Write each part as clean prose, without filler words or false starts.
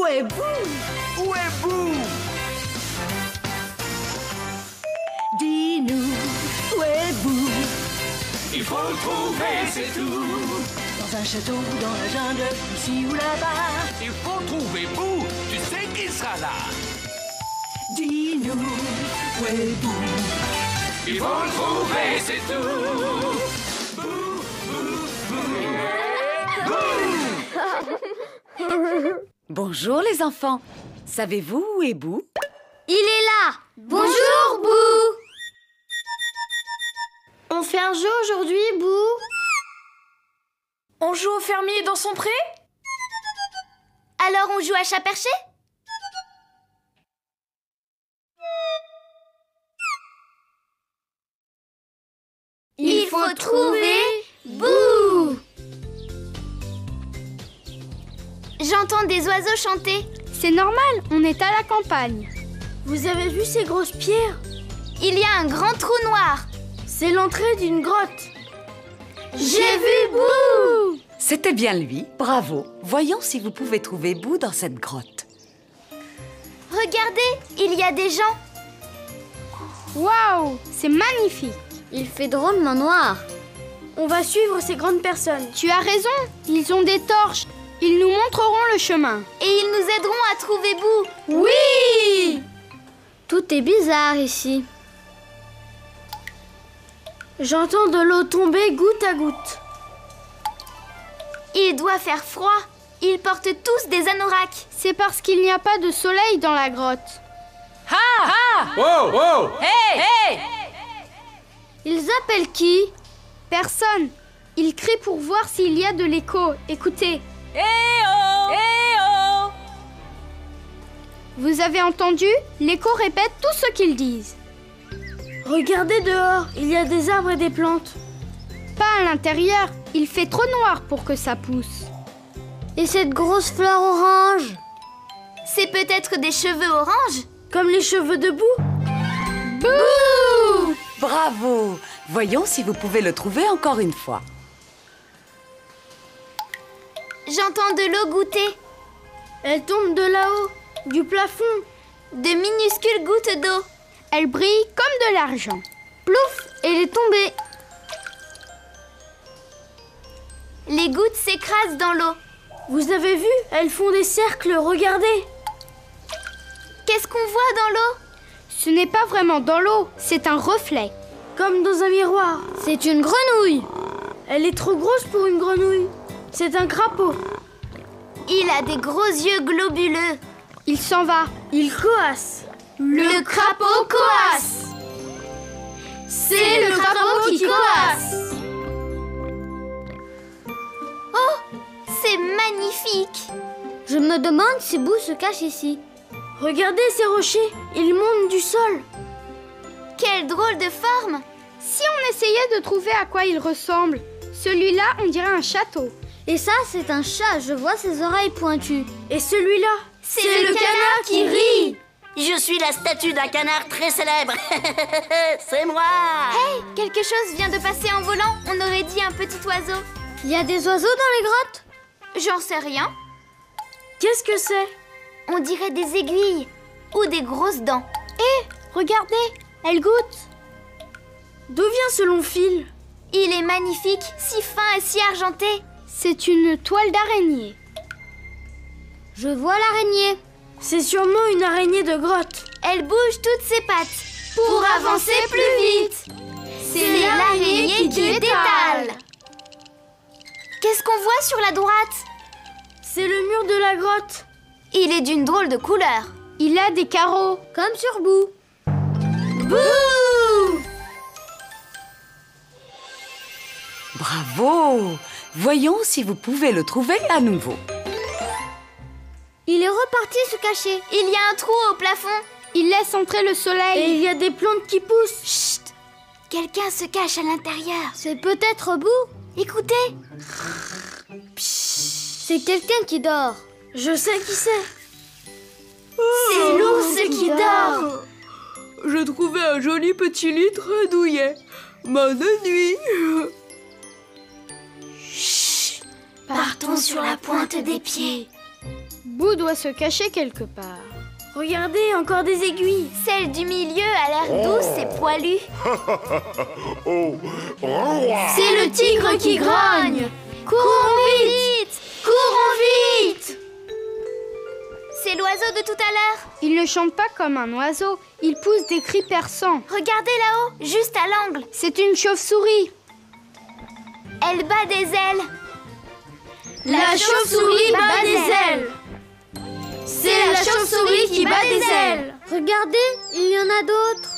est Boo? Où est Boo? Dis-nous, où est Boo? Il faut le trouver, c'est tout. Dans un château, dans la jungle, ici ou là-bas. Il faut trouver Boo. Tu sais qu'il sera là. Dis-nous, où est Boo? Il faut le trouver, c'est tout. Bonjour les enfants. Savez-vous où est Boo? Il est là. Bonjour, Boo. On fait un jeu aujourd'hui, Boo? On joue au fermier dans son pré? Alors on joue à chat perché? Il faut trouver Boo. J'entends des oiseaux chanter. C'est normal, on est à la campagne. Vous avez vu ces grosses pierres? Il y a un grand trou noir. C'est l'entrée d'une grotte. J'ai vu Boo. C'était bien lui, bravo. Voyons si vous pouvez trouver Boo dans cette grotte. Regardez, il y a des gens. Waouh, c'est magnifique. Il fait drôlement noir. On va suivre ces grandes personnes. Tu as raison, ils ont des torches. Ils nous montreront le chemin. Et ils nous aideront à trouver Boo. Oui! Tout est bizarre ici. J'entends de l'eau tomber goutte à goutte. Il doit faire froid. Ils portent tous des anoraks. C'est parce qu'il n'y a pas de soleil dans la grotte. Oh, oh! Ils appellent qui? Personne. Ils crient pour voir s'il y a de l'écho. Écoutez. Vous avez entendu? L'écho répète tout ce qu'ils disent. Regardez dehors, il y a des arbres et des plantes. Pas à l'intérieur, il fait trop noir pour que ça pousse. Et cette grosse fleur orange? C'est peut-être des cheveux oranges? Comme les cheveux de Boo? Bouh! Bravo! Voyons si vous pouvez le trouver encore une fois. J'entends de l'eau goutter. Elle tombe de là-haut, du plafond. De minuscules gouttes d'eau. Elle brille comme de l'argent. Plouf, elle est tombée. Les gouttes s'écrasent dans l'eau. Vous avez vu? Elles font des cercles, regardez. Qu'est-ce qu'on voit dans l'eau? Ce n'est pas vraiment dans l'eau, c'est un reflet. Comme dans un miroir. C'est une grenouille. Elle est trop grosse pour une grenouille. C'est un crapaud. Il a des gros yeux globuleux. Il s'en va. Il coasse. Le crapaud coasse. C'est le crapaud qui coasse. Oh, c'est magnifique. Je me demande si Boo se cache ici. Regardez ces rochers, ils montent du sol. Quelle drôle de forme. Si on essayait de trouver à quoi il ressemble, celui-là, on dirait un château. Et ça, c'est un chat, je vois ses oreilles pointues. Et celui-là, c'est le canard qui rit. Je suis la statue d'un canard très célèbre. C'est moi. Hey, quelque chose vient de passer en volant. On aurait dit un petit oiseau. Il y a des oiseaux dans les grottes? J'en sais rien. Qu'est-ce que c'est? On dirait des aiguilles ou des grosses dents. Hé, regardez, elle goûte. D'où vient ce long fil? Il est magnifique, si fin et si argenté. C'est une toile d'araignée. Je vois l'araignée. C'est sûrement une araignée de grotte. Elle bouge toutes ses pattes pour avancer plus vite. C'est l'araignée qui détale. Qu'est-ce qu'on voit sur la droite? C'est le mur de la grotte. Il est d'une drôle de couleur. Il a des carreaux. Comme sur Boo. Boo! Bravo! Voyons si vous pouvez le trouver à nouveau. Il est reparti se cacher. Il y a un trou au plafond. Il laisse entrer le soleil. Et il y a des plantes qui poussent. Chut! Quelqu'un se cache à l'intérieur. C'est peut-être Boo. Écoutez. C'est quelqu'un qui dort. Je sais qui c'est. C'est l'ours qui dort. Je trouvais un joli petit lit très douillet. Bonne nuit. Partons sur la pointe des pieds. Boo doit se cacher quelque part. Regardez, encore des aiguilles. Celle du milieu a l'air douce et poilue. Oh, roi! C'est le tigre qui grogne. Courons vite! Courons vite! C'est l'oiseau de tout à l'heure. Il ne chante pas comme un oiseau, il pousse des cris perçants. Regardez là-haut, juste à l'angle. C'est une chauve-souris. Elle bat des ailes. La chauve-souris bat des ailes. C'est la chauve-souris qui bat des ailes. Regardez, il y en a d'autres.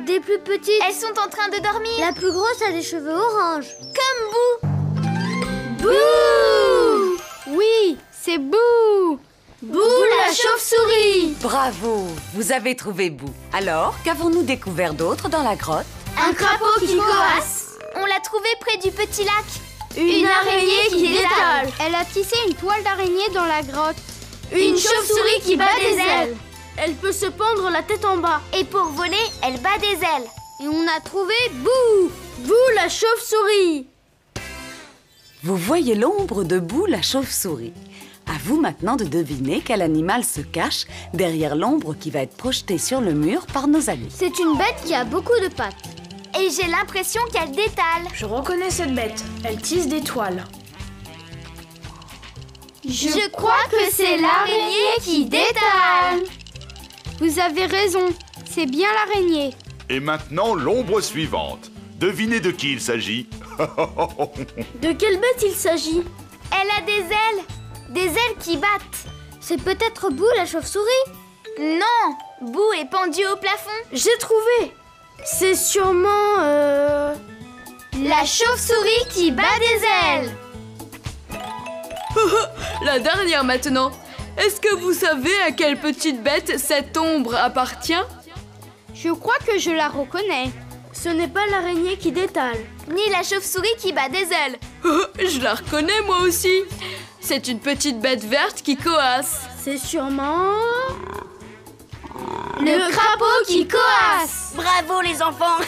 Des plus petites. Elles sont en train de dormir. La plus grosse a des cheveux orange. Comme Boo. Bouh! Oui, c'est Boo. Bouh la chauve-souris! Bravo, vous avez trouvé Boo. Alors, qu'avons-nous découvert d'autre dans la grotte? Un crapaud qui coasse. On l'a trouvé près du petit lac. Une araignée qui détale. Elle a tissé une toile d'araignée dans la grotte. Une chauve-souris qui bat des ailes. Elle peut se pendre la tête en bas. Et pour voler, elle bat des ailes. Et on a trouvé Boo. Bouh la chauve-souris! Vous voyez l'ombre de Boo la chauve-souris. À vous maintenant de deviner quel animal se cache derrière l'ombre qui va être projetée sur le mur par nos amis. C'est une bête qui a beaucoup de pattes. Et j'ai l'impression qu'elle détale. Je reconnais cette bête. Elle tisse des toiles. Je crois que c'est l'araignée qui détale. Vous avez raison, c'est bien l'araignée. Et maintenant, l'ombre suivante. Devinez de qui il s'agit. De quelle bête il s'agit? Elle a des ailes. Des ailes qui battent. C'est peut-être Boo la chauve-souris. Non, Boo est pendu au plafond. J'ai trouvé. C'est sûrement... La chauve-souris qui bat des ailes. La dernière maintenant. Est-ce que vous savez à quelle petite bête cette ombre appartient? Je crois que je la reconnais. Ce n'est pas l'araignée qui détale. Ni la chauve-souris qui bat des ailes. Je la reconnais moi aussi. C'est une petite bête verte qui coasse. C'est sûrement... Le crapaud qui coasse. Bravo les enfants.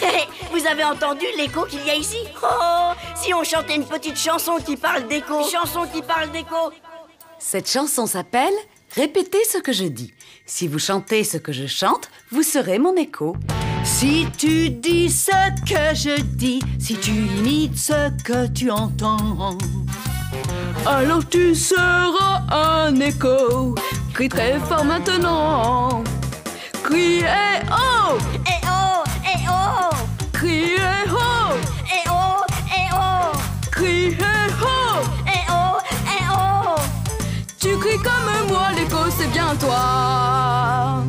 Vous avez entendu l'écho qu'il y a ici? Oh, si on chantait une petite chanson qui parle d'écho. Une chanson qui parle d'écho. Cette chanson s'appelle « Répétez ce que je dis ». Si vous chantez ce que je chante, vous serez mon écho. Si tu dis ce que je dis, si tu imites ce que tu entends, alors tu seras un écho. Crie très fort maintenant. Crie et oh! Eh oh, eh oh. Crie et oh! Eh oh, eh oh. Crie et oh! Eh oh, eh oh. Tu cries comme moi, l'écho c'est bien toi.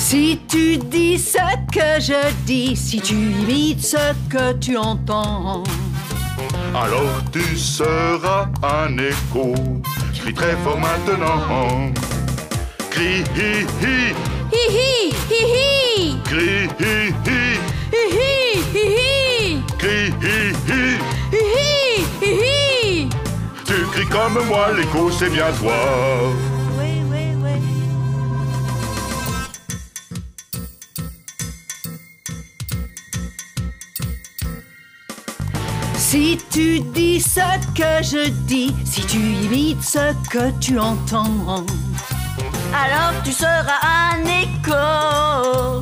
si tu dis ce que je dis, si tu imites ce que tu entends, Alors tu seras un écho. Crie très fort maintenant. Crie hi hi. Hi hi hi hi. Crie hi hi. Hi hi hi hi. Crie hi hi. Hi hi hi hi. Tu cries comme moi, l'écho c'est bien toi. si tu dis ce que je dis, si tu imites ce que tu entends, Alors tu seras un écho.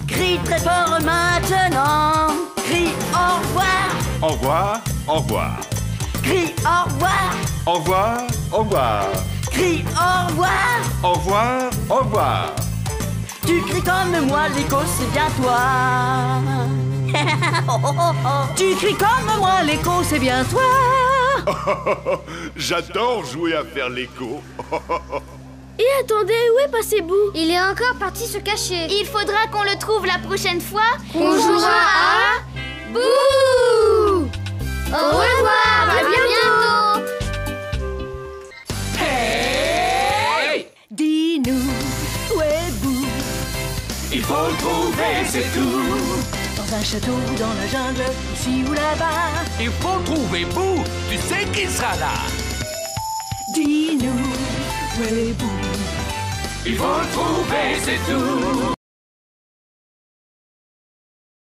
Crie très fort maintenant. Crie au revoir. Au revoir, au revoir. Crie au revoir. Au revoir, au revoir. Crie au revoir. Au revoir, au revoir. Tu cries comme moi, l'écho c'est bien toi. Oh, oh, oh. tu cries comme moi, l'écho c'est bien toi. J'adore jouer à faire l'écho. Et attendez, où est passé Boo? Il est encore parti se cacher. Il faudra qu'on le trouve la prochaine fois. On jouera à... Bouh! Au revoir, à bientôt. Hey! Dis-nous, où est Boo? Il faut le trouver, c'est tout. Dans un château, dans la jungle, ici ou là-bas. Il faut trouver Boo. Tu sais qu'il sera là. Dis-nous, où est Boo? Il faut le trouver, c'est tout.